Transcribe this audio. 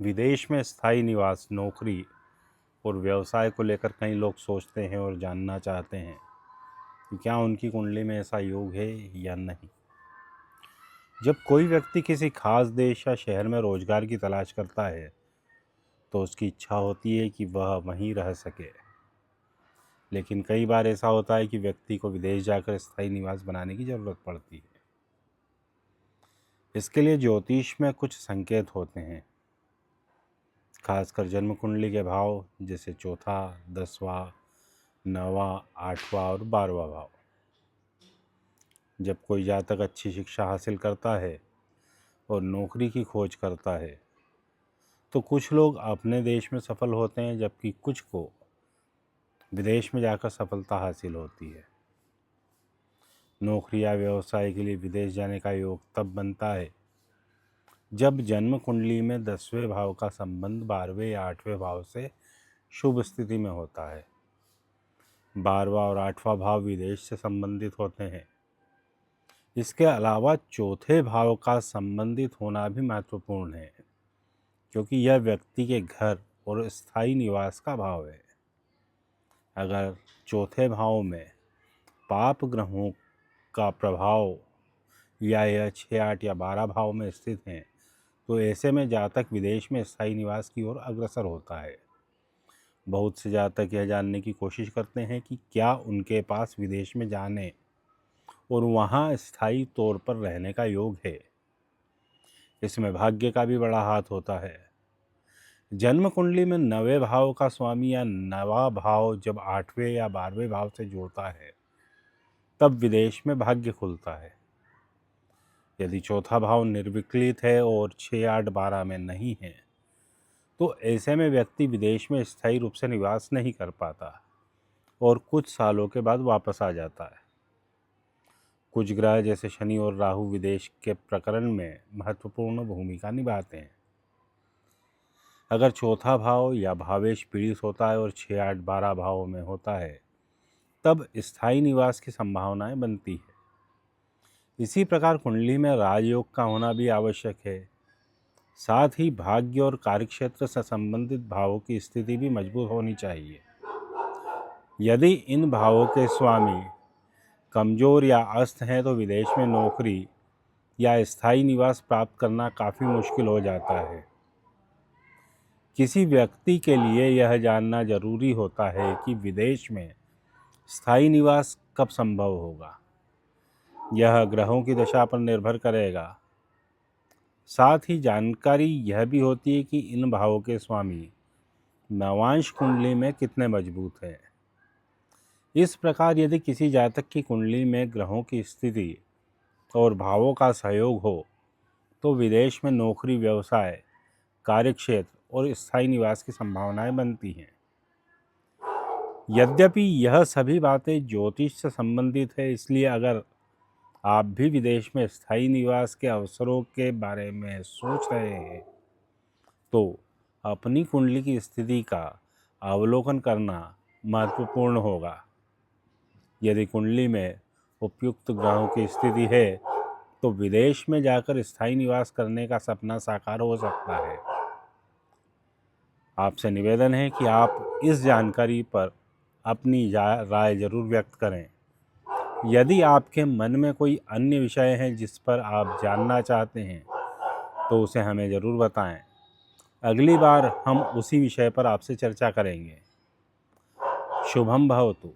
विदेश में स्थायी निवास, नौकरी और व्यवसाय को लेकर कई लोग सोचते हैं और जानना चाहते हैं कि क्या उनकी कुंडली में ऐसा योग है या नहीं। जब कोई व्यक्ति किसी खास देश या शहर में रोजगार की तलाश करता है तो उसकी इच्छा होती है कि वह वहीं रह सके। लेकिन कई बार ऐसा होता है कि व्यक्ति को विदेश जाकर स्थायी निवास बनाने की ज़रूरत पड़ती है। इसके लिए ज्योतिष में कुछ संकेत होते हैं, खासकर जन्म कुंडली के भाव जैसे चौथा, 10वां, 9वां, 8वां और 12वां भाव। जब कोई जातक अच्छी शिक्षा हासिल करता है और नौकरी की खोज करता है तो कुछ लोग अपने देश में सफल होते हैं, जबकि कुछ को विदेश में जाकर सफलता हासिल होती है। नौकरी या व्यवसाय के लिए विदेश जाने का योग तब बनता है जब जन्म कुंडली में 10वें भाव का संबंध 12वें या 8वें भाव से शुभ स्थिति में होता है। 12वां और 8वां भाव विदेश से संबंधित होते हैं। इसके अलावा चौथे भाव का संबंधित होना भी महत्वपूर्ण है, क्योंकि यह व्यक्ति के घर और स्थायी निवास का भाव है। अगर चौथे भाव में पाप ग्रहों का प्रभाव या यह 6, 8 या 12 भाव में स्थित हैं तो ऐसे में जातक विदेश में स्थायी निवास की ओर अग्रसर होता है। बहुत से जातक यह जानने की कोशिश करते हैं कि क्या उनके पास विदेश में जाने और वहां स्थायी तौर पर रहने का योग है। इसमें भाग्य का भी बड़ा हाथ होता है। जन्म कुंडली में 9वें भाव का स्वामी या 9वां भाव जब 8वें या 12वें भाव से जुड़ता है तब विदेश में भाग्य खुलता है। यदि चौथा भाव निर्विकलित है और 6, 8, 12 में नहीं है तो ऐसे में व्यक्ति विदेश में स्थायी रूप से निवास नहीं कर पाता और कुछ सालों के बाद वापस आ जाता है। कुछ ग्रह जैसे शनि और राहु विदेश के प्रकरण में महत्वपूर्ण भूमिका निभाते हैं। अगर चौथा भाव या भावेश पीड़ित होता है और 6, 8, 12 भावों में होता है तब स्थायी निवास की संभावनाएं बनती है। इसी प्रकार कुंडली में राजयोग का होना भी आवश्यक है। साथ ही भाग्य और कार्यक्षेत्र से संबंधित भावों की स्थिति भी मजबूत होनी चाहिए। यदि इन भावों के स्वामी कमजोर या अस्त हैं तो विदेश में नौकरी या स्थायी निवास प्राप्त करना काफ़ी मुश्किल हो जाता है। किसी व्यक्ति के लिए यह जानना जरूरी होता है कि विदेश में स्थायी निवास कब संभव होगा। यह ग्रहों की दशा पर निर्भर करेगा। साथ ही जानकारी यह भी होती है कि इन भावों के स्वामी नवांश कुंडली में कितने मजबूत हैं। इस प्रकार यदि किसी जातक की कुंडली में ग्रहों की स्थिति और भावों का सहयोग हो तो विदेश में नौकरी, व्यवसाय, कार्यक्षेत्र और स्थायी निवास की संभावनाएं बनती हैं। यद्यपि यह सभी बातें ज्योतिष से संबंधित है, इसलिए अगर आप भी विदेश में स्थायी निवास के अवसरों के बारे में सोच रहे हैं तो अपनी कुंडली की स्थिति का अवलोकन करना महत्वपूर्ण होगा। यदि कुंडली में उपयुक्त ग्रहों की स्थिति है तो विदेश में जाकर स्थायी निवास करने का सपना साकार हो सकता है। आपसे निवेदन है कि आप इस जानकारी पर अपनी राय जरूर व्यक्त करें। यदि आपके मन में कोई अन्य विषय है जिस पर आप जानना चाहते हैं तो उसे हमें ज़रूर बताएं। अगली बार हम उसी विषय पर आपसे चर्चा करेंगे। शुभम भवतु।